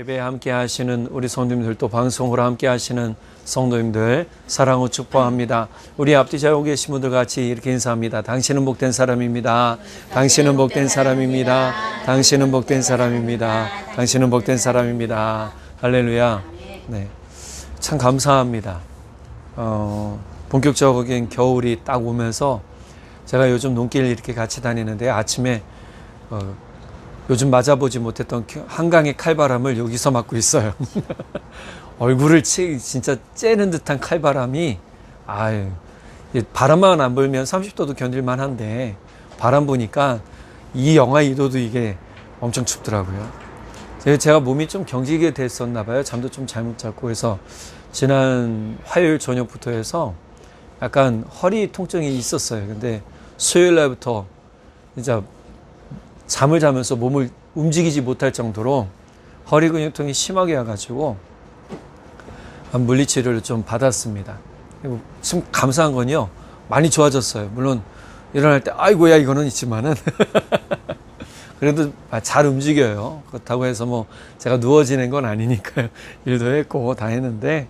예배에 함께 하시는 우리 성도님들, 또 방송으로 함께 하시는 성도님들 사랑으로 축복합니다. 우리 앞뒤 좌우 계신 분들 같이 이렇게 인사합니다. 당신은 복된 사람입니다. 당신은 복된 사람입니다. 당신은 복된 사람입니다. 당신은 복된 사람입니다. 할렐루야. 네, 참 감사합니다. 본격적인 겨울이 딱 오면서 제가 요즘 논길 이렇게 같이 다니는데 아침에 요즘 맞아보지 못했던 한강의 칼바람을 여기서 맞고 있어요. 얼굴을 진짜 째는 듯한 칼바람이, 바람만 안 불면 30도도 견딜만 한데 바람 부니까 이 영하 2도도 이게 엄청 춥더라고요. 제가 몸이 좀 경직이 됐었나 봐요. 잠도 좀 잘못 잤고. 그래서 지난 화요일 저녁부터 해서 약간 허리 통증이 있었어요. 근데 수요일 날부터 진짜 잠을 자면서 몸을 움직이지 못할 정도로 허리 근육통이 심하게 와가지고 물리치료를 좀 받았습니다. 좀 감사한 건요, 많이 좋아졌어요. 물론 일어날 때 아이고야 이거는 있지만은 그래도 잘 움직여요. 그렇다고 해서 뭐 제가 누워 지낸 건 아니니까요. 일도 했고 다 했는데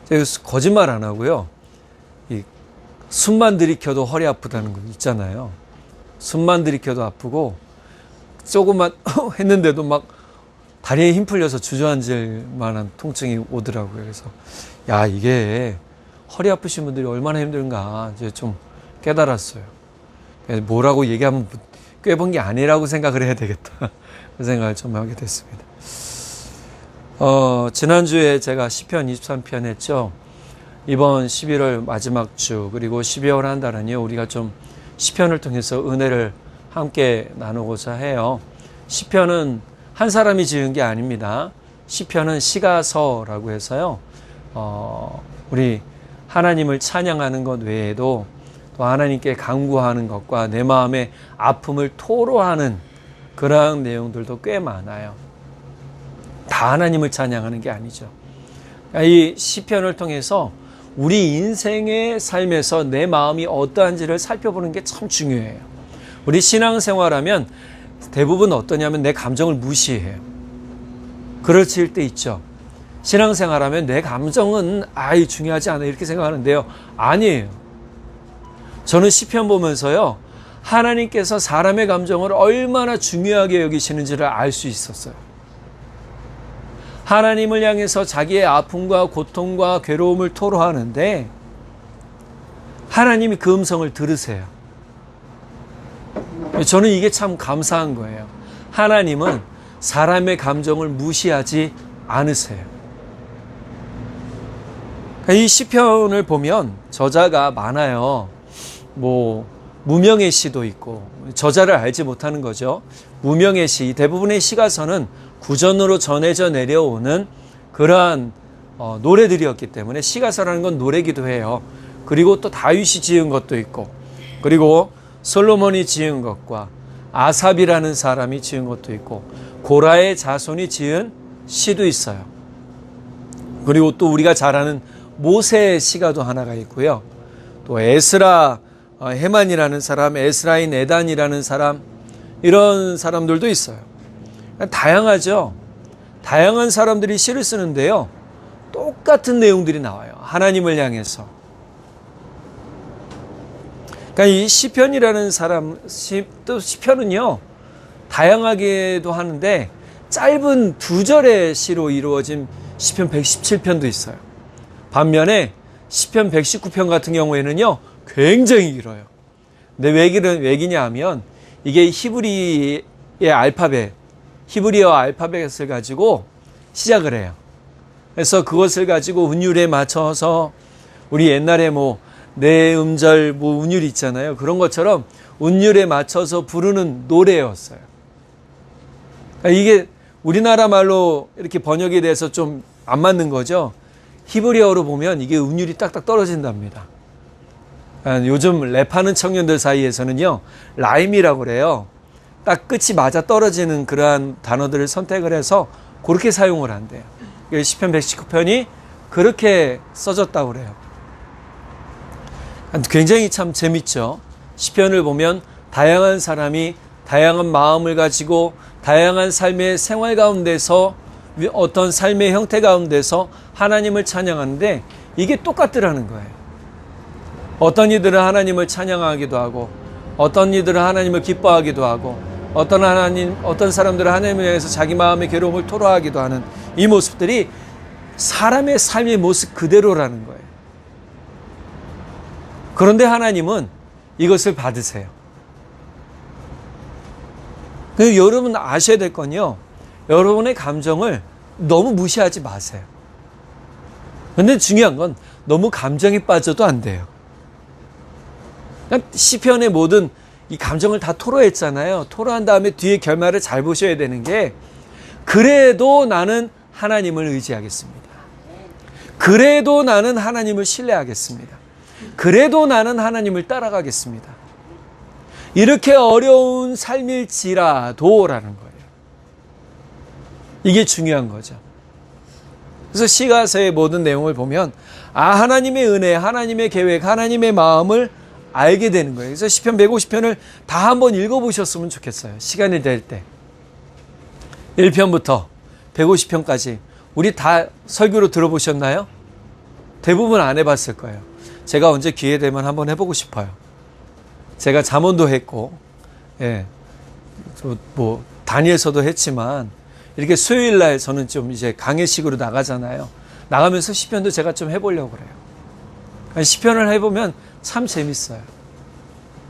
제가 거짓말 안 하고요, 숨만 들이켜도 허리 아프다는 거 있잖아요. 숨만 들이켜도 아프고 조금만 했는데도 막 다리에 힘 풀려서 주저앉을 만한 통증이 오더라고요. 그래서 이게 허리 아프신 분들이 얼마나 힘든가 이제 좀 깨달았어요. 뭐라고 얘기하면 꿰본 게 아니라고 생각을 해야 되겠다, 그 생각을 좀 하게 됐습니다. 지난주에 제가 시편 23편 했죠. 이번 11월 마지막 주 그리고 12월 한 달은요, 우리가 좀 시편을 통해서 은혜를 함께 나누고자 해요. 시편은 한 사람이 지은 게 아닙니다. 시편은 시가서라고 해서요, 우리 하나님을 찬양하는 것 외에도 또 하나님께 간구하는 것과 내 마음의 아픔을 토로하는 그러한 내용들도 꽤 많아요. 다 하나님을 찬양하는 게 아니죠. 이 시편을 통해서 우리 인생의 삶에서 내 마음이 어떠한지를 살펴보는 게 참 중요해요. 우리 신앙생활하면 대부분 어떠냐면 내 감정을 무시해요. 그렇을 때 있죠. 신앙생활하면 내 감정은 중요하지 않아 이렇게 생각하는데요, 아니에요. 저는 시편 보면서요, 하나님께서 사람의 감정을 얼마나 중요하게 여기시는지를 알 수 있었어요. 하나님을 향해서 자기의 아픔과 고통과 괴로움을 토로하는데 하나님이 그 음성을 들으세요. 저는 이게 참 감사한 거예요. 하나님은 사람의 감정을 무시하지 않으세요. 이 시편을 보면 저자가 많아요. 무명의 시도 있고, 저자를 알지 못하는 거죠. 무명의 시, 대부분의 시가서는 구전으로 전해져 내려오는 그러한 노래들이었기 때문에 시가서라는 건 노래기도 해요. 그리고 또 다윗이 지은 것도 있고, 그리고 솔로몬이 지은 것과 아삽이라는 사람이 지은 것도 있고, 고라의 자손이 지은 시도 있어요. 그리고 또 우리가 잘 아는 모세의 시가도 하나가 있고요. 또 에스라 헤만이라는 사람, 에스라인 에단이라는 사람, 이런 사람들도 있어요. 다양하죠. 다양한 사람들이 시를 쓰는데요, 똑같은 내용들이 나와요. 하나님을 향해서. 그러니까 이 시편이라는 또 시편은요, 다양하게도 하는데 짧은 2절의 시로 이루어진 시편 117편도 있어요. 반면에 시편 119편 같은 경우에는요, 굉장히 길어요. 근데 왜 기냐 하면 이게 히브리의 히브리어 알파벳을 가지고 시작을 해요. 그래서 그것을 가지고 운율에 맞춰서 우리 옛날에 네 음절 운율 있잖아요. 그런 것처럼 운율에 맞춰서 부르는 노래였어요. 그러니까 이게 우리나라 말로 이렇게 번역이 돼서 좀 안 맞는 거죠. 히브리어로 보면 이게 운율이 딱딱 떨어진답니다. 요즘 랩하는 청년들 사이에서는요, 라임이라고 그래요. 딱 끝이 맞아 떨어지는 그러한 단어들을 선택을 해서 그렇게 사용을 한대요. 시편 119편이 그렇게 써졌다고 그래요. 굉장히 참 재밌죠. 시편을 보면 다양한 사람이 다양한 마음을 가지고 다양한 삶의 생활 가운데서 어떤 삶의 형태 가운데서 하나님을 찬양하는데 이게 똑같더라는 거예요. 어떤 이들은 하나님을 찬양하기도 하고 어떤 이들은 하나님을 기뻐하기도 하고 어떤 사람들은 하나님을 향해서 자기 마음의 괴로움을 토로하기도 하는 이 모습들이 사람의 삶의 모습 그대로라는 거예요. 그런데 하나님은 이것을 받으세요. 여러분 아셔야 될 건요, 여러분의 감정을 너무 무시하지 마세요. 근데 중요한 건 너무 감정에 빠져도 안 돼요. 시편의 모든 이 감정을 다 토로했잖아요. 토로한 다음에 뒤에 결말을 잘 보셔야 되는 게, 그래도 나는 하나님을 의지하겠습니다. 그래도 나는 하나님을 신뢰하겠습니다. 그래도 나는 하나님을 따라가겠습니다. 이렇게 어려운 삶일지라도라는 거예요. 이게 중요한 거죠. 그래서 시가서의 모든 내용을 보면 하나님의 은혜, 하나님의 계획, 하나님의 마음을 알게 되는 거예요. 그래서 시편 150편을 다 한번 읽어보셨으면 좋겠어요. 시간이 될 때. 1편부터 150편까지 우리 다 설교로 들어보셨나요? 대부분 안 해봤을 거예요. 제가 언제 기회 되면 한번 해보고 싶어요. 제가 잠언도 했고, 다니엘서도 했지만, 이렇게 수요일 날 저는 좀 이제 강의식으로 나가잖아요. 나가면서 시편도 제가 좀 해보려고 그래요. 시편을 해보면 참 재밌어요.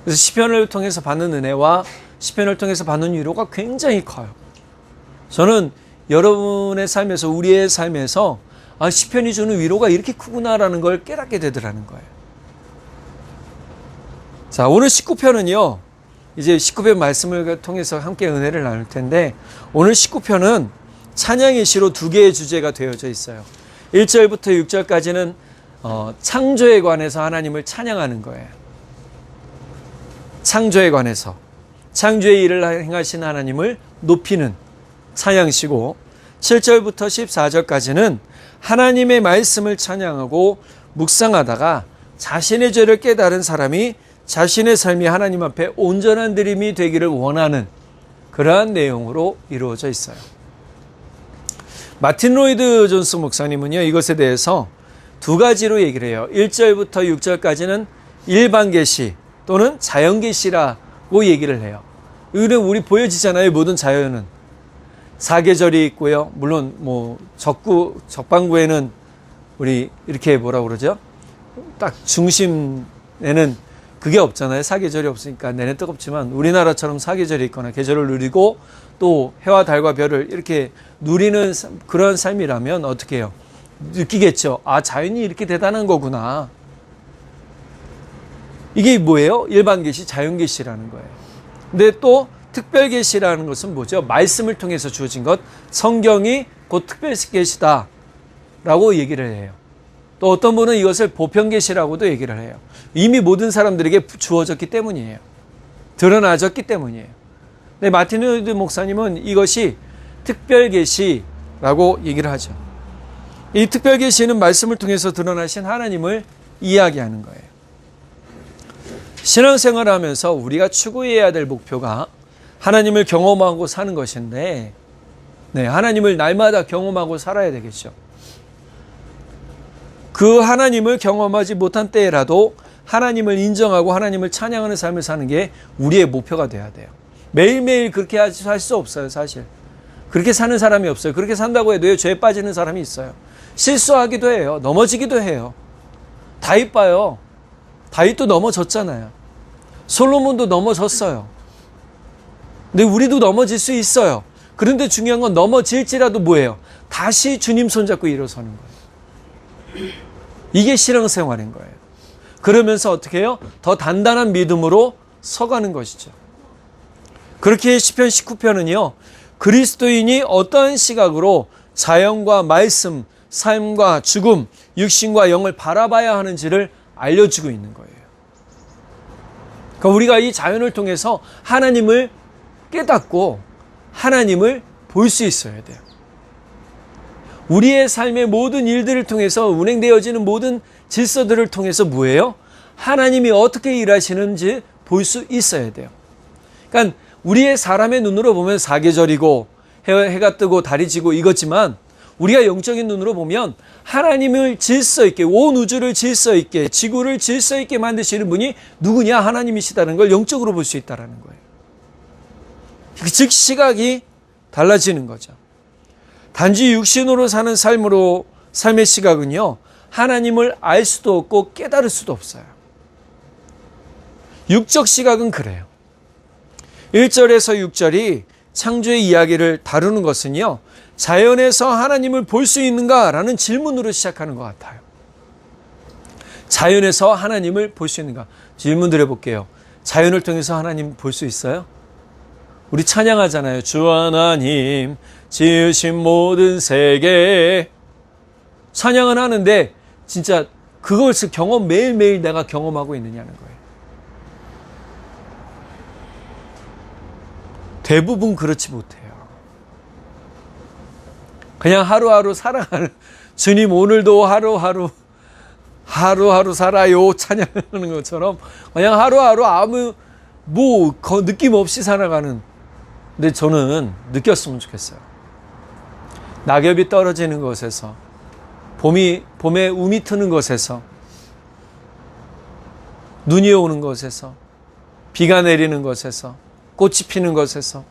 그래서 시편을 통해서 받는 은혜와 시편을 통해서 받는 위로가 굉장히 커요. 저는 여러분의 삶에서, 우리의 삶에서 시편이 주는 위로가 이렇게 크구나라는 걸 깨닫게 되더라는 거예요. 자, 오늘 19편은요, 이제 19편 말씀을 통해서 함께 은혜를 나눌 텐데, 오늘 19편은 찬양의 시로 두 개의 주제가 되어져 있어요. 1절부터 6절까지는 창조에 관해서 하나님을 찬양하는 거예요. 창조에 관해서 창조의 일을 행하신 하나님을 높이는 찬양시고, 7절부터 14절까지는 하나님의 말씀을 찬양하고 묵상하다가 자신의 죄를 깨달은 사람이 자신의 삶이 하나님 앞에 온전한 드림이 되기를 원하는 그러한 내용으로 이루어져 있어요. 마틴 로이드 존스 목사님은요, 이것에 대해서 두 가지로 얘기를 해요. 1절부터 6절까지는 일반 계시 또는 자연 계시라고 얘기를 해요. 우리 보여지잖아요. 모든 자연은 사계절이 있고요. 물론 적방구에는 우리 이렇게 뭐라고 그러죠? 딱 중심에는 그게 없잖아요. 사계절이 없으니까 내내 뜨겁지만, 우리나라처럼 사계절이 있거나 계절을 누리고 또 해와 달과 별을 이렇게 누리는 그런 삶이라면 어떻게 해요? 느끼겠죠. 자연이 이렇게 대단한 거구나. 이게 뭐예요? 일반 계시, 자연 계시라는 거예요. 근데 또 특별 계시라는 것은 뭐죠? 말씀을 통해서 주어진 것, 성경이 곧 특별 계시다라고 얘기를 해요. 또 어떤 분은 이것을 보편 계시라고도 얘기를 해요. 이미 모든 사람들에게 주어졌기 때문이에요. 드러나졌기 때문이에요. 근데 마틴 로이드 목사님은 이것이 특별 계시라고 얘기를 하죠. 이 특별 계시는 말씀을 통해서 드러나신 하나님을 이야기하는 거예요. 신앙생활을 하면서 우리가 추구해야 될 목표가 하나님을 경험하고 사는 것인데, 하나님을 날마다 경험하고 살아야 되겠죠. 그 하나님을 경험하지 못한 때라도 하나님을 인정하고 하나님을 찬양하는 삶을 사는 게 우리의 목표가 돼야 돼요. 매일매일 그렇게 할 수 없어요, 사실. 그렇게 사는 사람이 없어요. 그렇게 산다고 해도요, 죄에 빠지는 사람이 있어요. 실수하기도 해요. 넘어지기도 해요. 다윗 봐요. 다윗도 넘어졌잖아요. 솔로몬도 넘어졌어요. 근데 우리도 넘어질 수 있어요. 그런데 중요한 건 넘어질지라도 뭐예요? 다시 주님 손잡고 일어서는 거예요. 이게 신앙생활인 거예요. 그러면서 어떻게 해요? 더 단단한 믿음으로 서가는 것이죠. 그렇게 시편 19편은요, 그리스도인이 어떠한 시각으로 자연과 말씀, 삶과 죽음, 육신과 영을 바라봐야 하는지를 알려주고 있는 거예요. 그러니까 우리가 이 자연을 통해서 하나님을 깨닫고 하나님을 볼 수 있어야 돼요. 우리의 삶의 모든 일들을 통해서 운행되어지는 모든 질서들을 통해서 뭐예요? 하나님이 어떻게 일하시는지 볼 수 있어야 돼요. 그러니까 우리의 사람의 눈으로 보면 사계절이고 해가 뜨고 달이 지고 이거지만 우리가 영적인 눈으로 보면 하나님을 질서 있게, 온 우주를 질서 있게, 지구를 질서 있게 만드시는 분이 누구냐? 하나님이시다는 걸 영적으로 볼 수 있다는 거예요. 즉 시각이 달라지는 거죠. 단지 육신으로 사는 삶의 시각은요, 하나님을 알 수도 없고 깨달을 수도 없어요. 육적 시각은 그래요. 1절에서 6절이 창조의 이야기를 다루는 것은요, 자연에서 하나님을 볼 수 있는가라는 질문으로 시작하는 것 같아요. 자연에서 하나님을 볼 수 있는가? 질문 드려볼게요. 자연을 통해서 하나님 볼 수 있어요? 우리 찬양하잖아요. 주 하나님 지으신 모든 세계. 찬양은 하는데 진짜 그것을 매일매일 내가 경험하고 있느냐는 거예요. 대부분 그렇지 못해요. 그냥 하루하루 살아가는, 주님 오늘도 하루하루 살아요 찬양하는 것처럼 그냥 하루하루 아무 느낌 없이 살아가는. 근데 저는 느꼈으면 좋겠어요. 낙엽이 떨어지는 곳에서, 봄에 um이 트는 곳에서, 눈이 오는 곳에서, 비가 내리는 곳에서, 꽃이 피는 곳에서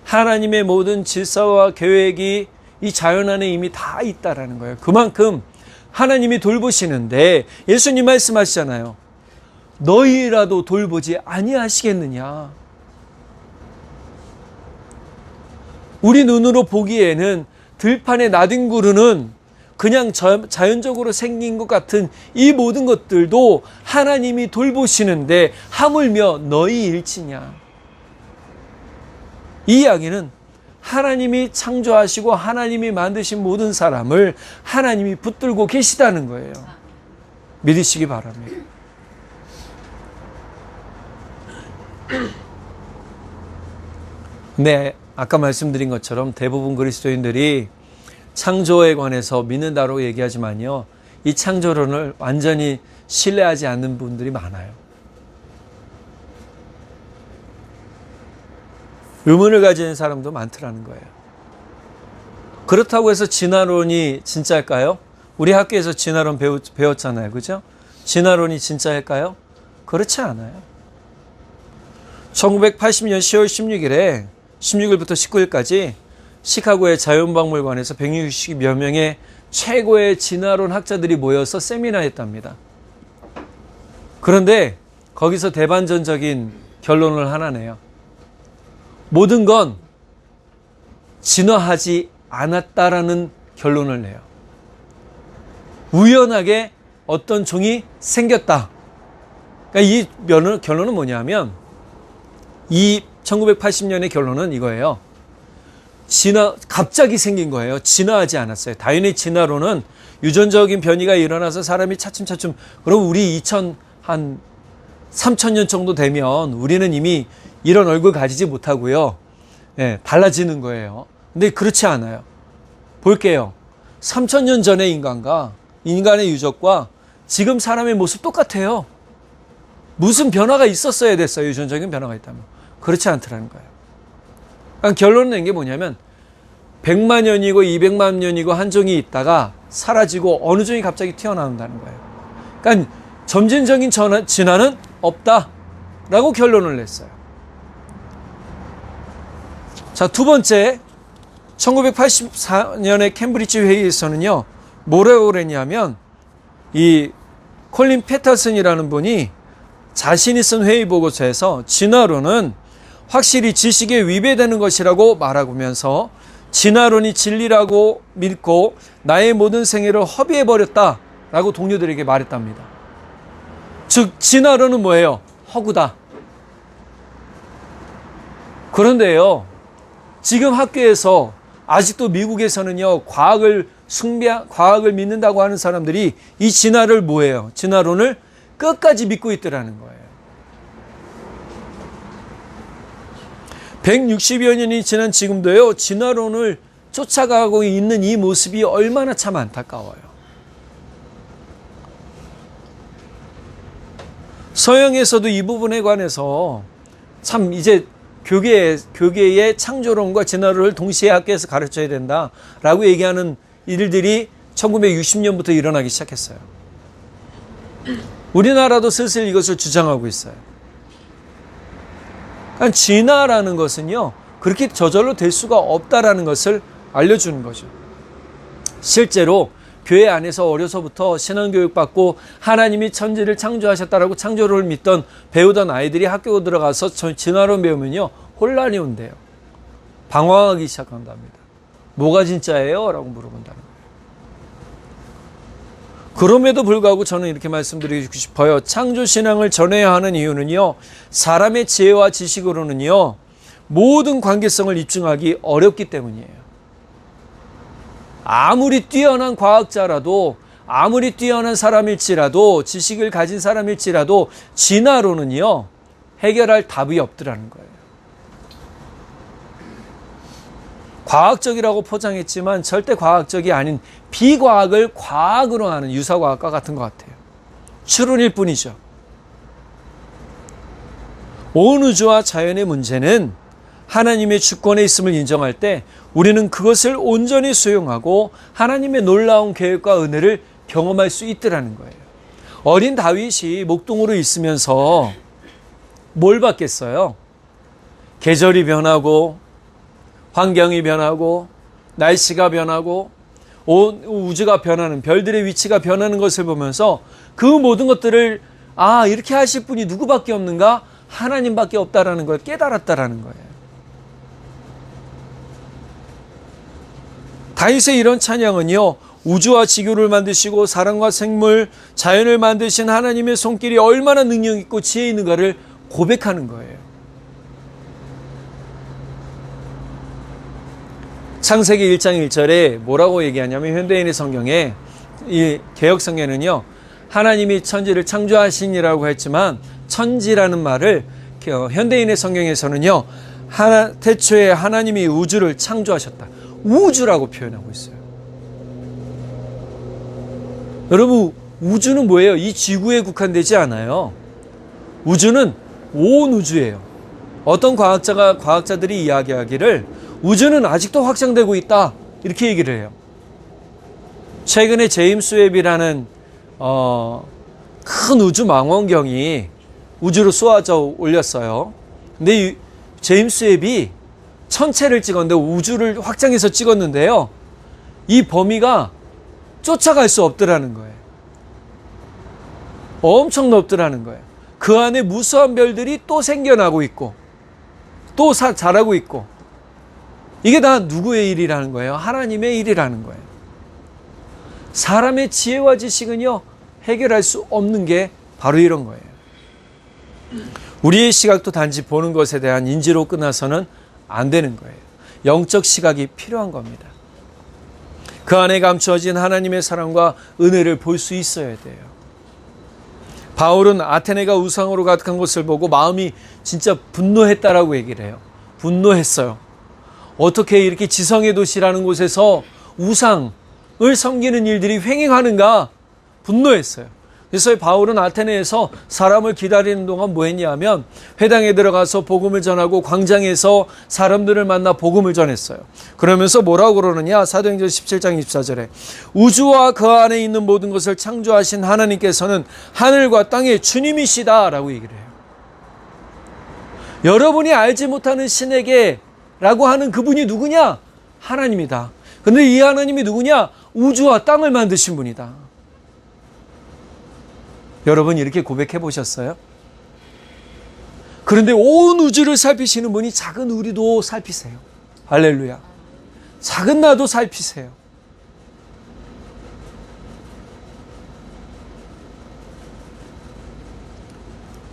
하나님의 모든 질서와 계획이 이 자연 안에 이미 다 있다라는 거예요. 그만큼 하나님이 돌보시는데 예수님 말씀하시잖아요. 너희라도 돌보지 아니하시겠느냐. 우리 눈으로 보기에는 들판에 나뒹구르는 그냥 자연적으로 생긴 것 같은 이 모든 것들도 하나님이 돌보시는데 하물며 너희 일치냐. 이 이야기는 하나님이 창조하시고 하나님이 만드신 모든 사람을 하나님이 붙들고 계시다는 거예요. 믿으시기 바랍니다. 네, 아까 말씀드린 것처럼 대부분 그리스도인들이 창조에 관해서 믿는다고 얘기하지만요, 이 창조론을 완전히 신뢰하지 않는 분들이 많아요. 의문을 가지는 사람도 많더라는 거예요. 그렇다고 해서 진화론이 진짜일까요? 우리 학교에서 진화론 배웠잖아요. 그죠? 진화론이 진짜일까요? 그렇지 않아요. 1980년 10월 16일에 16일부터 19일까지 시카고의 자연박물관에서 160여 명의 최고의 진화론 학자들이 모여서 세미나 했답니다. 그런데 거기서 대반전적인 결론을 하나 내요. 모든 건 진화하지 않았다라는 결론을 내요. 우연하게 어떤 종이 생겼다. 그러니까 이 결론은 뭐냐면, 이 1980년의 결론은 이거예요. 갑자기 생긴 거예요. 진화하지 않았어요. 다윈의 진화론은 유전적인 변이가 일어나서 사람이 차츰차츰, 그럼 우리 3000년 정도 되면 우리는 이미 이런 얼굴 가지지 못하고요. 예, 달라지는 거예요. 근데 그렇지 않아요. 볼게요. 3000년 전의 인간의 유적과 지금 사람의 모습 똑같아요. 무슨 변화가 있었어야 됐어요. 유전적인 변화가 있다면. 그렇지 않더라는 거예요. 그러니까 결론을 낸 게 뭐냐면 100만 년이고 200만 년이고 한 종이 있다가 사라지고 어느 종이 갑자기 튀어나온다는 거예요. 그러니까 점진적인 진화는 없다라고 결론을 냈어요. 자, 두 번째, 1984년에 캠브리지 회의에서는요, 뭐라고 그랬냐면, 이 콜린 패터슨이라는 분이 자신이 쓴 회의 보고서에서 진화론은 확실히 지식에 위배되는 것이라고 말하면서 진화론이 진리라고 믿고 나의 모든 생애를 허비해버렸다라고 동료들에게 말했답니다. 즉, 진화론은 뭐예요? 허구다. 그런데요, 지금 학교에서 아직도 미국에서는요, 과학을 믿는다고 하는 사람들이 이 진화를 뭐예요? 진화론을 끝까지 믿고 있더라는 거예요. 160여 년이 지난 지금도요, 진화론을 쫓아가고 있는 이 모습이 얼마나 참 안타까워요. 서양에서도 이 부분에 관해서 참 이제 교계의 창조론과 진화론을 동시에 학교에서 가르쳐야 된다라고 얘기하는 일들이 1960년부터 일어나기 시작했어요. 우리나라도 슬슬 이것을 주장하고 있어요. 그러니까 진화라는 것은요, 그렇게 저절로 될 수가 없다라는 것을 알려주는 거죠. 실제로 교회 안에서 어려서부터 신앙교육 받고 하나님이 천지를 창조하셨다라고 창조론을 믿던 배우던 아이들이 학교 들어가서 진화론 배우면요, 혼란이 온대요. 방황하기 시작한답니다. 뭐가 진짜예요? 라고 물어본다는 거예요. 그럼에도 불구하고 저는 이렇게 말씀드리고 싶어요. 창조신앙을 전해야 하는 이유는요, 사람의 지혜와 지식으로는요, 모든 관계성을 입증하기 어렵기 때문이에요. 아무리 뛰어난 과학자라도, 아무리 뛰어난 사람일지라도, 지식을 가진 사람일지라도 진화론은요, 해결할 답이 없더라는 거예요. 과학적이라고 포장했지만 절대 과학적이 아닌 비과학을 과학으로 하는 유사과학과 같은 것 같아요. 추론일 뿐이죠. 온 우주와 자연의 문제는 하나님의 주권에 있음을 인정할 때 우리는 그것을 온전히 수용하고 하나님의 놀라운 계획과 은혜를 경험할 수 있더라는 거예요. 어린 다윗이 목동으로 있으면서 뭘 봤겠어요? 계절이 변하고 환경이 변하고 날씨가 변하고 온 우주가 변하는, 별들의 위치가 변하는 것을 보면서 그 모든 것들을 이렇게 하실 분이 누구밖에 없는가? 하나님밖에 없다라는 걸 깨달았다라는 거예요. 다윗의 이런 찬양은요, 우주와 지구를 만드시고 사람과 생물, 자연을 만드신 하나님의 손길이 얼마나 능력 있고 지혜 있는가를 고백하는 거예요. 창세기 1장 1절에 뭐라고 얘기하냐면, 현대인의 성경에, 이 개역 성경에는요, 하나님이 천지를 창조하시니라고 했지만 천지라는 말을 현대인의 성경에서는요, 태초에 하나님이 우주를 창조하셨다, 우주라고 표현하고 있어요. 여러분, 우주는 뭐예요? 이 지구에 국한되지 않아요. 우주는 온 우주예요. 어떤 과학자들이 이야기하기를 우주는 아직도 확장되고 있다, 이렇게 얘기를 해요. 최근에 제임스 웹이라는 큰 우주 망원경이 우주로 쏘아져 올렸어요. 근데 이 제임스 웹이 천체를 찍었는데, 우주를 확장해서 찍었는데요, 이 범위가 쫓아갈 수 없더라는 거예요. 엄청 넓더라는 거예요. 그 안에 무수한 별들이 또 생겨나고 있고 또 자라고 있고, 이게 다 누구의 일이라는 거예요? 하나님의 일이라는 거예요. 사람의 지혜와 지식은요, 해결할 수 없는 게 바로 이런 거예요. 우리의 시각도 단지 보는 것에 대한 인지로 끝나서는 안 되는 거예요. 영적 시각이 필요한 겁니다. 그 안에 감추어진 하나님의 사랑과 은혜를 볼 수 있어야 돼요. 바울은 아테네가 우상으로 가득한 것을 보고 마음이 진짜 분노했다라고 얘기를 해요. 분노했어요. 어떻게 이렇게 지성의 도시라는 곳에서 우상을 섬기는 일들이 횡행하는가? 분노했어요. 그래서 바울은 아테네에서 사람을 기다리는 동안 뭐 했냐면, 회당에 들어가서 복음을 전하고 광장에서 사람들을 만나 복음을 전했어요. 그러면서 뭐라고 그러느냐? 사도행전 17장 24절에 우주와 그 안에 있는 모든 것을 창조하신 하나님께서는 하늘과 땅의 주님이시다 라고 얘기를 해요. 여러분이 알지 못하는 신에게 라고 하는 그분이 누구냐? 하나님이다. 근데 이 하나님이 누구냐? 우주와 땅을 만드신 분이다. 여러분, 이렇게 고백해 보셨어요? 그런데 온 우주를 살피시는 분이 작은 우리도 살피세요. 할렐루야. 작은 나도 살피세요.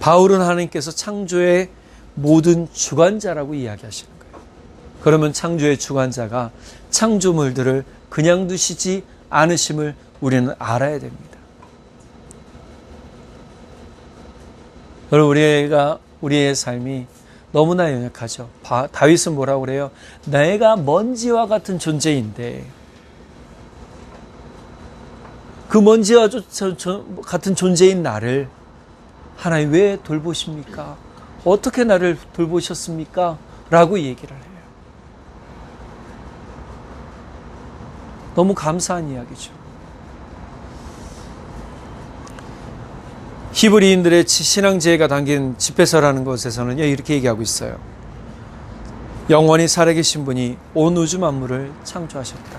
바울은 하나님께서 창조의 모든 주관자라고 이야기하시는 거예요. 그러면 창조의 주관자가 창조물들을 그냥 두시지 않으심을 우리는 알아야 됩니다. 여러분, 우리의 삶이 너무나 연약하죠. 다윗은 뭐라고 그래요? 내가 먼지와 같은 존재인데, 그 먼지와 같은 존재인 나를 하나님 왜 돌보십니까? 어떻게 나를 돌보셨습니까? 라고 얘기를 해요. 너무 감사한 이야기죠. 히브리인들의 신앙지혜가 담긴 집회서라는 것에서는요, 이렇게 얘기하고 있어요. 영원히 살아계신 분이 온 우주 만물을 창조하셨다.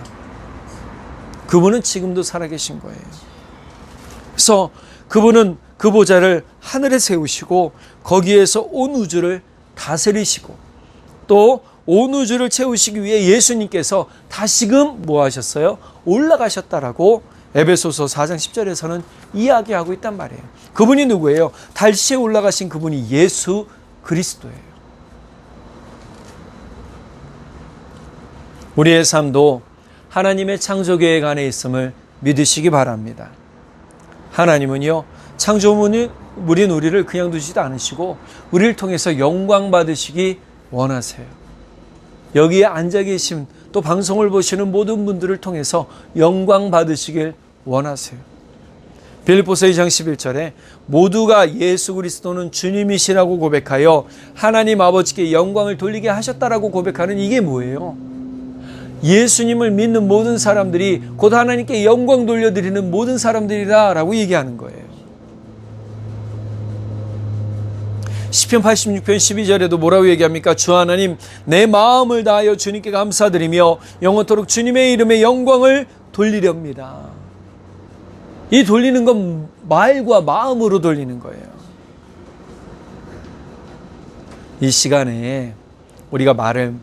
그분은 지금도 살아계신 거예요. 그래서 그분은 그 보좌를 하늘에 세우시고 거기에서 온 우주를 다스리시고 또 온 우주를 채우시기 위해 예수님께서 다시금 뭐 하셨어요? 올라가셨다라고 에베소서 4장 10절에서는 이야기하고 있단 말이에요. 그분이 누구예요? 달시에 올라가신 그분이 예수 그리스도예요. 우리의 삶도 하나님의 창조계획 안에 있음을 믿으시기 바랍니다. 하나님은요, 창조물인 우리를 그냥 두지도 않으시고 우리를 통해서 영광 받으시기 원하세요. 여기에 앉아 계신 또 방송을 보시는 모든 분들을 통해서 영광 받으시길 원하세요. 빌립보서 2장 11절에 모두가 예수 그리스도는 주님이시라고 고백하여 하나님 아버지께 영광을 돌리게 하셨다라고 고백하는 이게 뭐예요? 예수님을 믿는 모든 사람들이 곧 하나님께 영광 돌려드리는 모든 사람들이다 라고 얘기하는 거예요. 시편 86편 12절에도 뭐라고 얘기합니까? 주 하나님, 내 마음을 다하여 주님께 감사드리며 영원토록 주님의 이름에 영광을 돌리렵니다. 이 돌리는 건 말과 마음으로 돌리는 거예요. 이 시간에 우리가 말을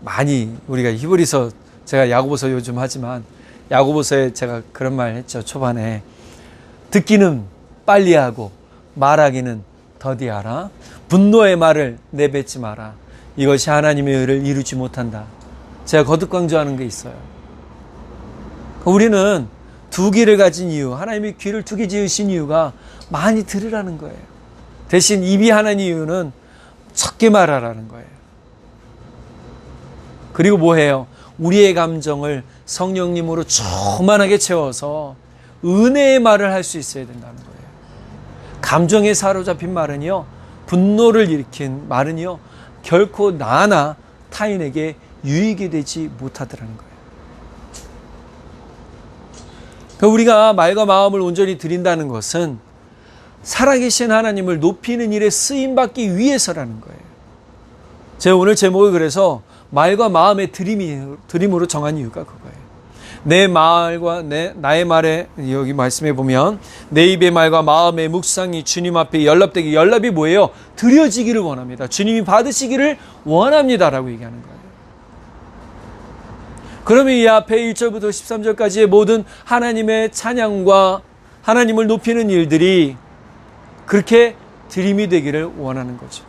많이, 우리가 히브리서, 제가 야고보서 요즘 하지만 야고보서에 제가 그런 말 했죠. 초반에 듣기는 빨리 하고 말하기는 더디하라. 분노의 말을 내뱉지 마라. 이것이 하나님의 의를 이루지 못한다. 제가 거듭 강조하는 게 있어요. 우리는 두 귀를 가진 이유, 하나님이 귀를 두 개 지으신 이유가 많이 들으라는 거예요. 대신 입이 하나인 이유는 적게 말하라는 거예요. 그리고 뭐해요? 우리의 감정을 성령님으로 충만하게 채워서 은혜의 말을 할 수 있어야 된다는 거예요. 감정에 사로잡힌 말은요, 분노를 일으킨 말은요, 결코 나나 타인에게 유익이 되지 못하더라는 거예요. 그러니까 우리가 말과 마음을 온전히 드린다는 것은 살아계신 하나님을 높이는 일에 쓰임받기 위해서라는 거예요. 제가 오늘 제목을 그래서 말과 마음의 드림으로 정한 이유가 그거예요. 내 말과 나의 말에, 여기 말씀해 보면 내 입의 말과 마음의 묵상이 주님 앞에 연락되기, 연락이 뭐예요? 드려지기를 원합니다. 주님이 받으시기를 원합니다라고 얘기하는 거예요. 그러면 이 앞에 1절부터 13절까지의 모든 하나님의 찬양과 하나님을 높이는 일들이 그렇게 드림이 되기를 원하는 거죠.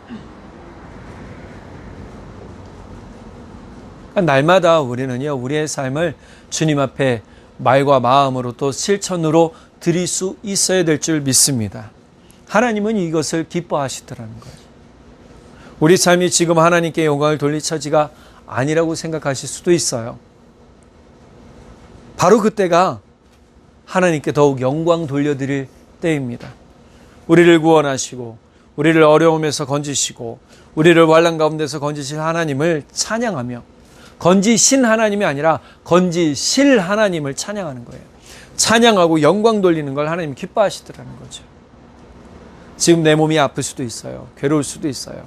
날마다 우리는요, 우리의 삶을 주님 앞에 말과 마음으로 또 실천으로 드릴 수 있어야 될 줄 믿습니다. 하나님은 이것을 기뻐하시더라는 거예요. 우리 삶이 지금 하나님께 영광을 돌릴 처지가 아니라고 생각하실 수도 있어요. 바로 그때가 하나님께 더욱 영광 돌려드릴 때입니다. 우리를 구원하시고 우리를 어려움에서 건지시고 우리를 환난 가운데서 건지실 하나님을 찬양하며, 건지신 하나님이 아니라 건지실 하나님을 찬양하는 거예요. 찬양하고 영광 돌리는 걸 하나님이 기뻐하시더라는 거죠. 지금 내 몸이 아플 수도 있어요. 괴로울 수도 있어요.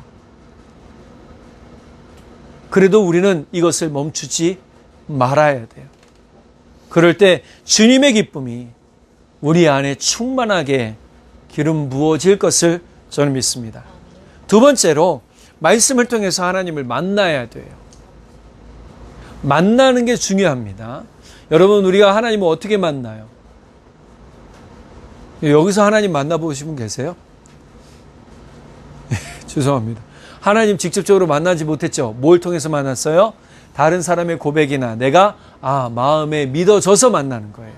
그래도 우리는 이것을 멈추지 말아야 돼요. 그럴 때 주님의 기쁨이 우리 안에 충만하게 기름 부어질 것을 저는 믿습니다. 두 번째로, 말씀을 통해서 하나님을 만나야 돼요. 만나는 게 중요합니다. 여러분, 우리가 하나님을 어떻게 만나요? 여기서 하나님 만나보신 분 계세요? 죄송합니다. 하나님 직접적으로 만나지 못했죠. 뭘 통해서 만났어요? 다른 사람의 고백이나 내가 마음에 믿어져서 만나는 거예요.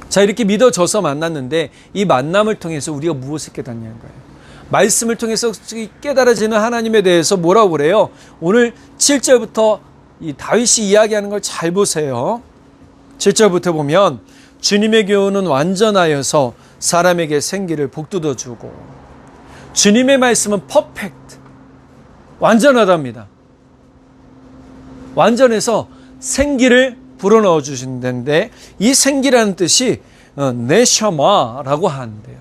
자, 이렇게 믿어져서 만났는데 이 만남을 통해서 우리가 무엇을 깨닫냐는 거예요. 말씀을 통해서 깨달아지는 하나님에 대해서 뭐라고 그래요? 오늘 7절부터 이 다윗이 이야기하는 걸 잘 보세요. 7절부터 보면 주님의 교훈은 완전하여서 사람에게 생기를 복돋워주고 주님의 말씀은 퍼펙트, 완전하답니다. 완전해서 생기를 불어넣어 주신다는데 이 생기라는 뜻이 네셔마라고 하는데요.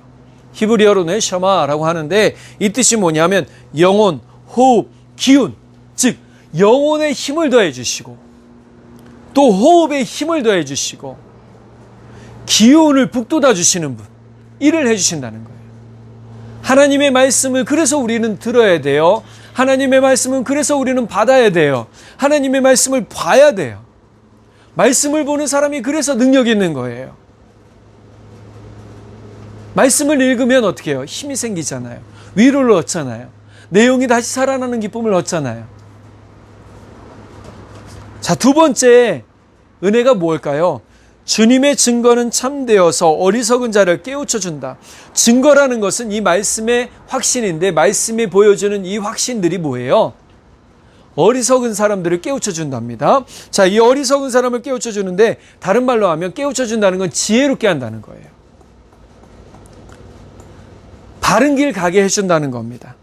히브리어로 네셔마라고 하는데 이 뜻이 뭐냐면 영혼, 호흡, 기운, 즉 영혼에 힘을 더해 주시고 또 호흡에 힘을 더해 주시고 기운을 북돋아 주시는 분, 일을 해 주신다는 거예요. 하나님의 말씀을 그래서 우리는 들어야 돼요. 하나님의 말씀은 그래서 우리는 받아야 돼요. 하나님의 말씀을 봐야 돼요. 말씀을 보는 사람이 그래서 능력이 있는 거예요. 말씀을 읽으면 어떻게 해요? 힘이 생기잖아요. 위로를 얻잖아요. 내용이 다시 살아나는 기쁨을 얻잖아요. 자, 두 번째 은혜가 뭘까요? 주님의 증거는 참되어서 어리석은 자를 깨우쳐 준다. 증거라는 것은 이 말씀의 확신인데 말씀이 보여주는 이 확신들이 뭐예요? 어리석은 사람들을 깨우쳐 준답니다. 자, 이 어리석은 사람을 깨우쳐 주는데 다른 말로 하면 깨우쳐 준다는 건 지혜롭게 한다는 거예요. 바른 길 가게 해준다는 겁니다.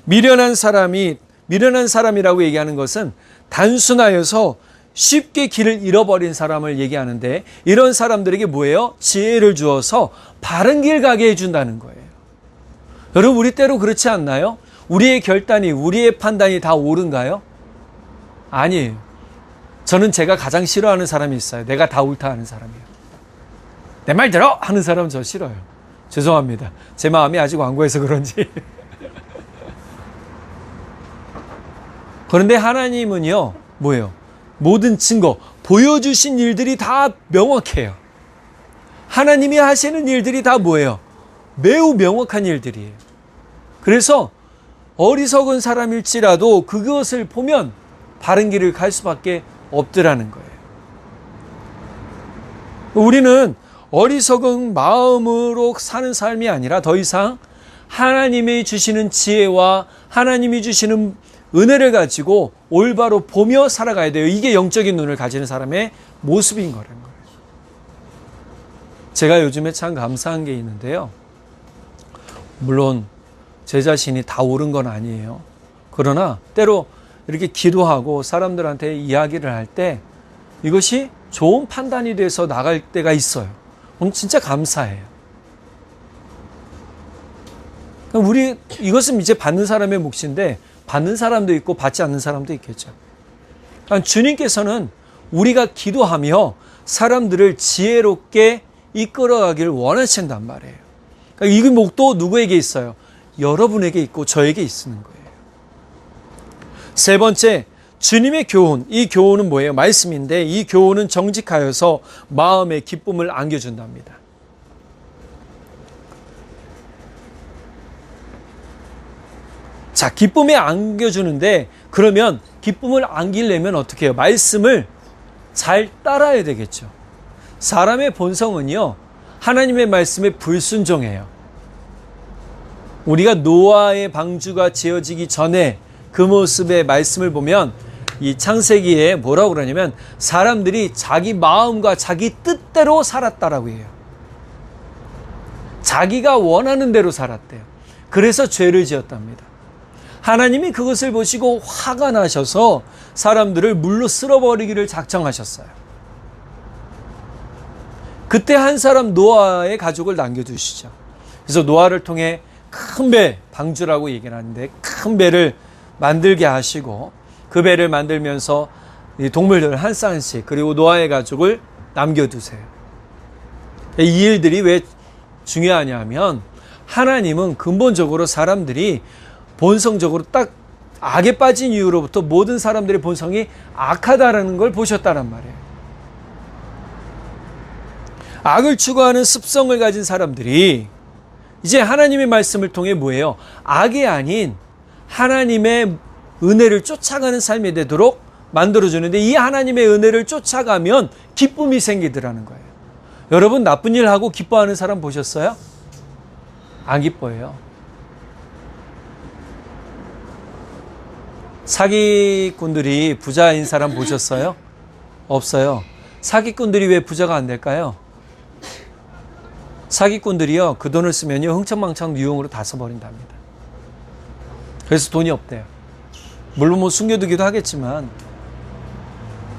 미련한 사람이라고 얘기하는 것은 단순하여서 쉽게 길을 잃어버린 사람을 얘기하는데 이런 사람들에게 뭐예요? 지혜를 주어서 바른 길 가게 해준다는 거예요. 여러분, 우리 때로 그렇지 않나요? 우리의 결단이, 우리의 판단이 다 옳은가요? 아니에요. 저는 제가 가장 싫어하는 사람이 있어요. 내가 다 옳다 하는 사람이에요. 내 말 들어! 하는 사람 저 싫어요. 죄송합니다. 제 마음이 아직 완고해서 그런지. 그런데 하나님은요, 뭐예요? 모든 증거, 보여주신 일들이 다 명확해요. 하나님이 하시는 일들이 다 뭐예요? 매우 명확한 일들이에요. 그래서 어리석은 사람일지라도 그것을 보면 바른 길을 갈 수밖에 없더라는 거예요. 우리는 어리석은 마음으로 사는 삶이 아니라 더 이상 하나님이 주시는 지혜와 하나님이 주시는 은혜를 가지고 올바로 보며 살아가야 돼요. 이게 영적인 눈을 가지는 사람의 모습인 거라는 거예요. 제가 요즘에 참 감사한 게 있는데요. 물론 제 자신이 다 옳은 건 아니에요. 그러나 때로 이렇게 기도하고 사람들한테 이야기를 할 때 이것이 좋은 판단이 돼서 나갈 때가 있어요. 그럼 진짜 감사해요. 이것은 이제 받는 사람의 몫인데 받는 사람도 있고 받지 않는 사람도 있겠죠. 그러니까 주님께서는 우리가 기도하며 사람들을 지혜롭게 이끌어가길 원하신단 말이에요. 그러니까 이 목도 누구에게 있어요? 여러분에게 있고 저에게 있는 거예요. 세 번째, 주님의 교훈. 이 교훈은 뭐예요? 말씀인데 이 교훈은 정직하여서 마음에 기쁨을 안겨준답니다. 자, 기쁨에 안겨주는데 그러면 기쁨을 안기려면 어떻게 해요? 말씀을 잘 따라야 되겠죠. 사람의 본성은요, 하나님의 말씀에 불순종해요. 우리가 노아의 방주가 지어지기 전에 그 모습의 말씀을 보면 이 창세기에 뭐라고 그러냐면 사람들이 자기 마음과 자기 뜻대로 살았다라고 해요. 자기가 원하는 대로 살았대요. 그래서 죄를 지었답니다. 하나님이 그것을 보시고 화가 나셔서 사람들을 물로 쓸어버리기를 작정하셨어요. 그때 한 사람 노아의 가족을 남겨두시죠. 그래서 노아를 통해 큰 배, 방주라고 얘기를 하는데 큰 배를 만들게 하시고 그 배를 만들면서 이 동물들 한 쌍씩 그리고 노아의 가족을 남겨두세요. 이 일들이 왜 중요하냐면 하나님은 근본적으로 사람들이 본성적으로 딱 악에 빠진 이후로부터 모든 사람들의 본성이 악하다라는 걸 보셨다란 말이에요. 악을 추구하는 습성을 가진 사람들이 이제 하나님의 말씀을 통해 뭐예요? 악이 아닌 하나님의 은혜를 쫓아가는 삶이 되도록 만들어주는데 이 하나님의 은혜를 쫓아가면 기쁨이 생기더라는 거예요. 여러분, 나쁜 일 하고 기뻐하는 사람 보셨어요? 안 기뻐해요. 사기꾼들이 부자인 사람 보셨어요? 없어요. 사기꾼들이 왜 부자가 안 될까요? 사기꾼들이요, 그 돈을 쓰면요, 흥청망청 유용으로 다 써버린답니다. 그래서 돈이 없대요. 물론 뭐 숨겨두기도 하겠지만,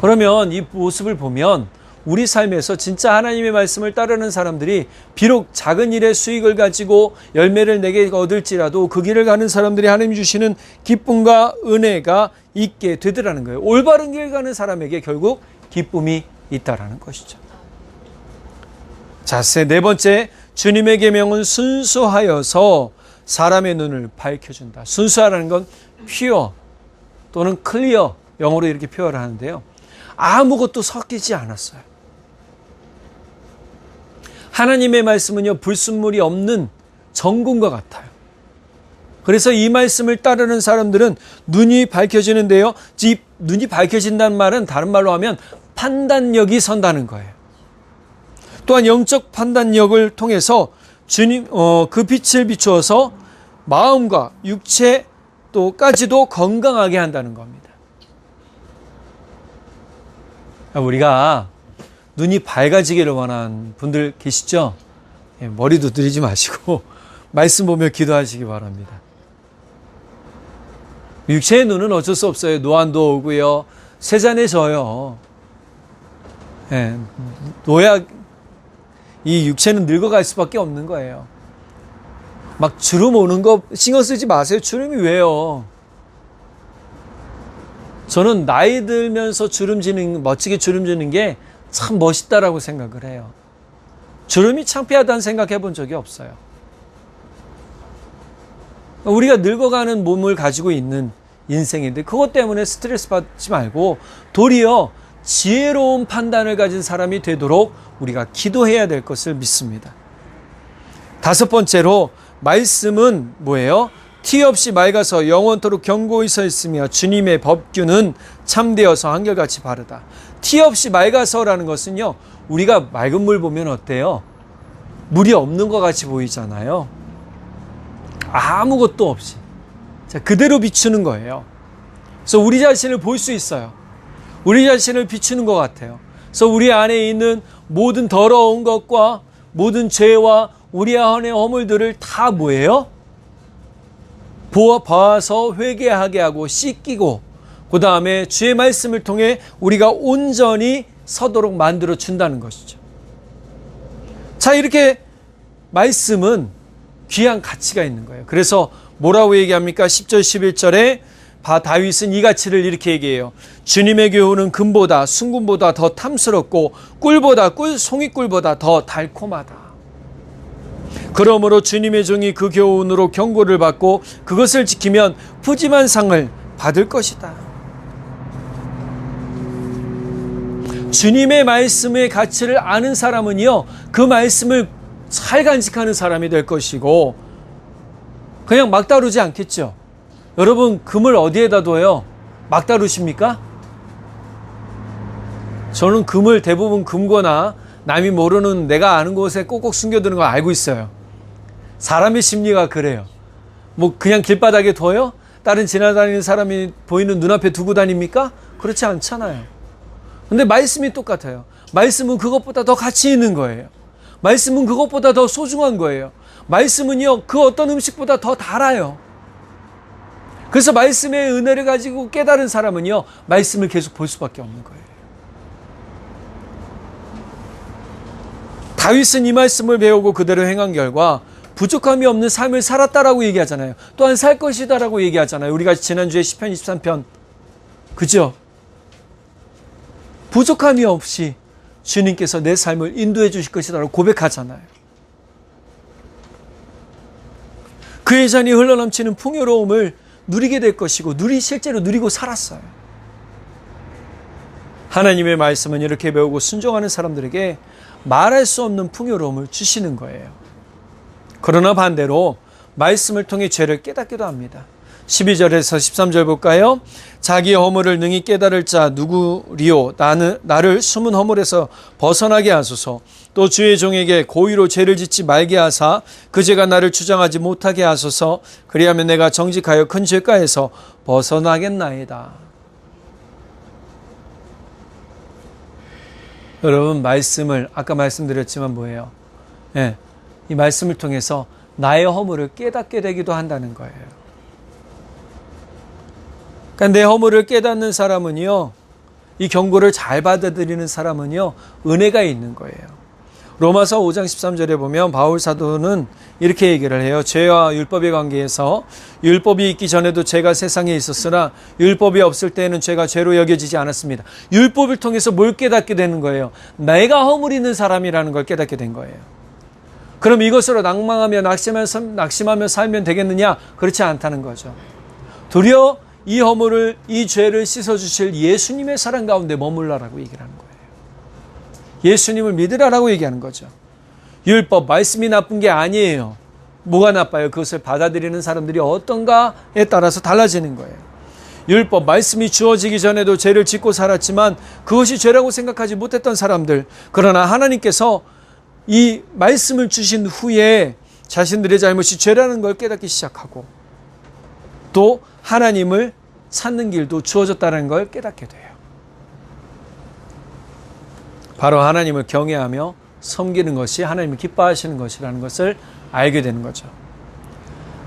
그러면 이 모습을 보면 우리 삶에서 진짜 하나님의 말씀을 따르는 사람들이 비록 작은 일의 수익을 가지고 열매를 내게 얻을지라도 그 길을 가는 사람들이 하나님 주시는 기쁨과 은혜가 있게 되더라는 거예요. 올바른 길 가는 사람에게 결국 기쁨이 있다라는 것이죠. 자, 네 번째, 주님의 계명은 순수하여서 사람의 눈을 밝혀준다. 순수하라는 건 pure 또는 clear, 영어로 이렇게 표현을 하는데요. 아무것도 섞이지 않았어요. 하나님의 말씀은요, 불순물이 없는 정금과 같아요. 그래서 이 말씀을 따르는 사람들은 눈이 밝혀지는데요. 이 눈이 밝혀진다는 말은 다른 말로 하면 판단력이 선다는 거예요. 또한 영적 판단력을 통해서 주님, 그 빛을 비추어서 마음과 육체 또까지도 건강하게 한다는 겁니다. 우리가 눈이 밝아지기를 원하는 분들 계시죠? 머리도 들이지 마시고 말씀 보며 기도하시기 바랍니다. 육체의 눈은 어쩔 수 없어요. 노안도 오고요. 세잔해져요. 노약, 이 육체는 늙어갈 수밖에 없는 거예요. 막 주름 오는 거 신경 쓰지 마세요. 주름이 왜요? 저는 나이 들면서 멋지게 주름지는 게 참 멋있다라고 생각을 해요. 주름이 창피하다는 생각해 본 적이 없어요. 우리가 늙어가는 몸을 가지고 있는 인생인데 그것 때문에 스트레스 받지 말고 도리어 지혜로운 판단을 가진 사람이 되도록 우리가 기도해야 될 것을 믿습니다. 다섯 번째로 말씀은 뭐예요? 티 없이 맑아서 영원토록 견고히 서 있으며 주님의 법규는 참되어서 한결같이 바르다. 티 없이 맑아서라는 것은요, 우리가 맑은 물 보면 어때요? 물이 없는 것 같이 보이잖아요. 아무것도 없이. 자, 그대로 비추는 거예요. 그래서 우리 자신을 볼 수 있어요. 우리 자신을 비추는 것 같아요. 그래서 우리 안에 있는 모든 더러운 것과 모든 죄와 우리 안의 허물들을 다 뭐예요? 봐서 회개하게 하고 씻기고 그 다음에 주의 말씀을 통해 우리가 온전히 서도록 만들어 준다는 것이죠. 자, 이렇게 말씀은 귀한 가치가 있는 거예요. 그래서 뭐라고 얘기합니까? 10절 11절에 다윗은 이 가치를 이렇게 얘기해요. 주님의 교훈은 금보다 순금보다 더 탐스럽고 송이꿀보다 더 달콤하다. 그러므로 주님의 종이 그 교훈으로 경고를 받고 그것을 지키면 푸짐한 상을 받을 것이다. 주님의 말씀의 가치를 아는 사람은요, 그 말씀을 잘 간직하는 사람이 될 것이고 그냥 막 다루지 않겠죠. 여러분, 금을 어디에다 둬요? 막 다루십니까? 저는 금을 대부분 금거나 남이 모르는 내가 아는 곳에 꼭꼭 숨겨두는 걸 알고 있어요. 사람의 심리가 그래요. 뭐 그냥 길바닥에 둬요? 다른 지나다니는 사람이 보이는 눈앞에 두고 다닙니까? 그렇지 않잖아요. 근데 말씀이 똑같아요. 말씀은 그것보다 더 가치 있는 거예요. 말씀은 그것보다 더 소중한 거예요. 말씀은요, 그 어떤 음식보다 더 달아요. 그래서 말씀의 은혜를 가지고 깨달은 사람은요, 말씀을 계속 볼 수밖에 없는 거예요. 다윗은 이 말씀을 배우고 그대로 행한 결과 부족함이 없는 삶을 살았다라고 얘기하잖아요. 또한 살 것이다라고 얘기하잖아요. 우리가 지난주에 시편 23편, 그죠? 부족함이 없이 주님께서 내 삶을 인도해 주실 것이다라고 고백하잖아요. 그의 잔이 흘러넘치는 풍요로움을 누리게 될 것이고 실제로 누리고 살았어요. 하나님의 말씀은 이렇게 배우고 순종하는 사람들에게 말할 수 없는 풍요로움을 주시는 거예요. 그러나 반대로 말씀을 통해 죄를 깨닫기도 합니다. 12절에서 13절 볼까요? 자기의 허물을 능히 깨달을 자 누구리요? 나를 숨은 허물에서 벗어나게 하소서. 또 주의 종에게 고의로 죄를 짓지 말게 하사 그 죄가 나를 주장하지 못하게 하소서. 그리하면 내가 정직하여 큰 죄가에서 벗어나겠나이다. 여러분, 말씀을 아까 말씀드렸지만 뭐예요? 이 말씀을 통해서 나의 허물을 깨닫게 되기도 한다는 거예요. 그러니까 내 허물을 깨닫는 사람은요, 이 경고를 잘 받아들이는 사람은요, 은혜가 있는 거예요. 로마서 5장 13절에 보면 바울 사도는 이렇게 얘기를 해요. 죄와 율법의 관계에서 율법이 있기 전에도 죄가 세상에 있었으나 율법이 없을 때에는 죄가 죄로 여겨지지 않았습니다. 율법을 통해서 뭘 깨닫게 되는 거예요? 내가 허물 있는 사람이라는 걸 깨닫게 된 거예요. 그럼 이것으로 낭망하며 낙심하며 살면 되겠느냐? 그렇지 않다는 거죠. 도리어 이 허물을, 이 죄를 씻어주실 예수님의 사랑 가운데 머물러라고 얘기를 하는 거예요. 예수님을 믿으라라고 얘기하는 거죠. 율법, 말씀이 나쁜 게 아니에요. 뭐가 나빠요? 그것을 받아들이는 사람들이 어떤가에 따라서 달라지는 거예요. 율법, 말씀이 주어지기 전에도 죄를 짓고 살았지만 그것이 죄라고 생각하지 못했던 사람들, 그러나 하나님께서 이 말씀을 주신 후에 자신들의 잘못이 죄라는 걸 깨닫기 시작하고 또 하나님을 찾는 길도 주어졌다는 걸 깨닫게 돼요. 바로 하나님을 경외하며 섬기는 것이 하나님을 기뻐하시는 것이라는 것을 알게 되는 거죠.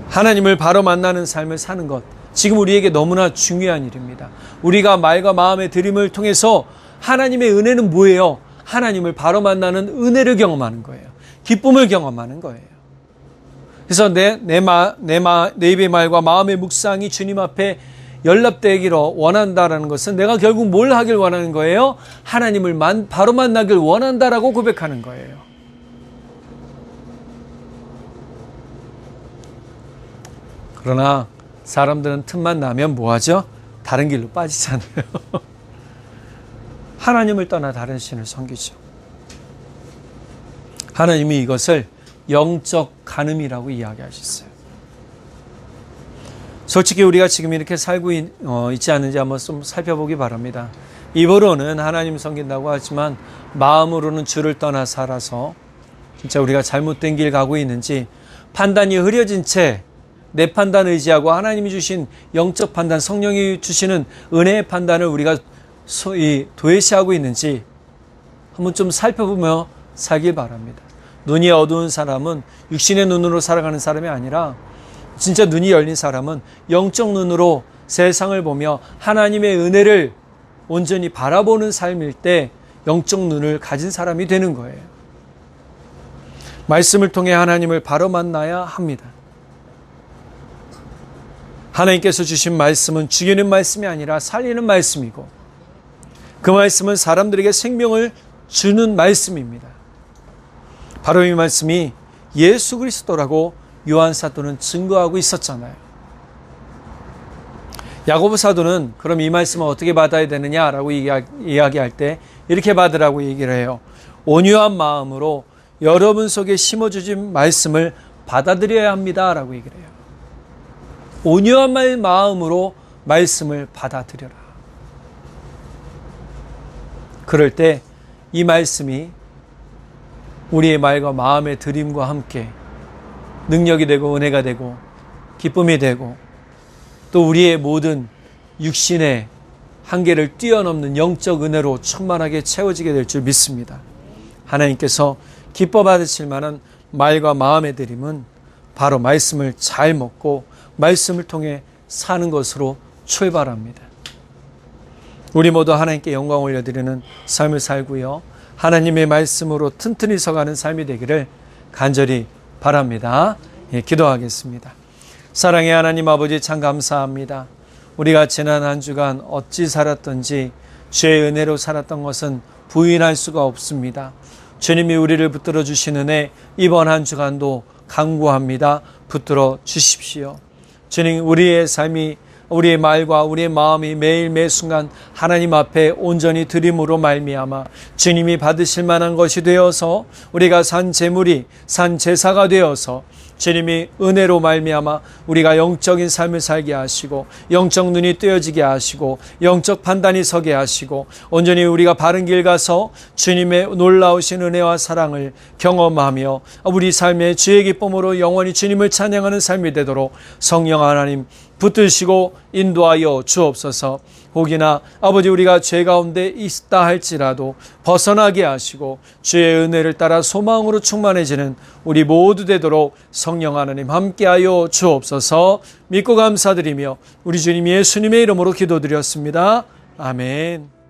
하나님을 바로 만나는 삶을 사는 것, 지금 우리에게 너무나 중요한 일입니다. 우리가 말과 마음의 드림을 통해서 하나님의 은혜는 뭐예요? 하나님을 바로 만나는 은혜를 경험하는 거예요. 기쁨을 경험하는 거예요. 그래서 내 입의 말과 마음의 묵상이 주님 앞에 연락되기를 원한다라는 것은 내가 결국 뭘 하길 원하는 거예요? 하나님을 바로 만나길 원한다라고 고백하는 거예요. 그러나 사람들은 틈만 나면 뭐하죠? 다른 길로 빠지잖아요. 하나님을 떠나 다른 신을 섬기죠. 하나님이 이것을 영적 간음이라고 이야기하셨어요. 솔직히 우리가 지금 이렇게 살고 있지 않는지 한번 좀 살펴보기 바랍니다. 입으로는 하나님 섬긴다고 하지만 마음으로는 주를 떠나 살아서 진짜 우리가 잘못된 길 가고 있는지, 판단이 흐려진 채 내 판단 의지하고 하나님이 주신 영적 판단, 성령이 주시는 은혜의 판단을 우리가 소위 도외시하고 있는지 한번 좀 살펴보며 살길 바랍니다. 눈이 어두운 사람은 육신의 눈으로 살아가는 사람이 아니라 진짜 눈이 열린 사람은 영적 눈으로 세상을 보며 하나님의 은혜를 온전히 바라보는 삶일 때 영적 눈을 가진 사람이 되는 거예요. 말씀을 통해 하나님을 바로 만나야 합니다. 하나님께서 주신 말씀은 죽이는 말씀이 아니라 살리는 말씀이고 그 말씀은 사람들에게 생명을 주는 말씀입니다. 바로 이 말씀이 예수 그리스도라고 요한 사도는 증거하고 있었잖아요. 야고보 사도는 그럼 이 말씀을 어떻게 받아야 되느냐라고 이야기할 때 이렇게 받으라고 얘기를 해요. 온유한 마음으로 여러분 속에 심어주신 말씀을 받아들여야 합니다라고 얘기를 해요. 온유한 마음으로 말씀을 받아들여라. 그럴 때 이 말씀이 우리의 말과 마음의 드림과 함께 능력이 되고 은혜가 되고 기쁨이 되고 또 우리의 모든 육신의 한계를 뛰어넘는 영적 은혜로 충만하게 채워지게 될 줄 믿습니다. 하나님께서 기뻐 받으실 만한 말과 마음의 드림은 바로 말씀을 잘 먹고 말씀을 통해 사는 것으로 출발합니다. 우리 모두 하나님께 영광 올려드리는 삶을 살고요. 하나님의 말씀으로 튼튼히 서가는 삶이 되기를 간절히 바랍니다. 기도하겠습니다. 사랑의 하나님 아버지, 참 감사합니다. 우리가 지난 한 주간 어찌 살았던지 주의 은혜로 살았던 것은 부인할 수가 없습니다. 주님이 우리를 붙들어 주신 은혜, 이번 한 주간도 간구합니다. 붙들어 주십시오. 주님, 우리의 삶이, 우리의 말과 우리의 마음이 매일 매순간 하나님 앞에 온전히 드림으로 말미암아 주님이 받으실 만한 것이 되어서 우리가 산 제물이 산 제사가 되어서 주님이 은혜로 말미암아 우리가 영적인 삶을 살게 하시고 영적 눈이 뜨여지게 하시고 영적 판단이 서게 하시고 온전히 우리가 바른 길 가서 주님의 놀라우신 은혜와 사랑을 경험하며 우리 삶의 주의 기쁨으로 영원히 주님을 찬양하는 삶이 되도록 성령 하나님 붙드시고 인도하여 주옵소서. 혹이나 아버지 우리가 죄 가운데 있다 할지라도 벗어나게 하시고 주의 은혜를 따라 소망으로 충만해지는 우리 모두 되도록 성령 하나님 함께하여 주옵소서. 믿고 감사드리며 우리 주님 예수님의 이름으로 기도드렸습니다. 아멘.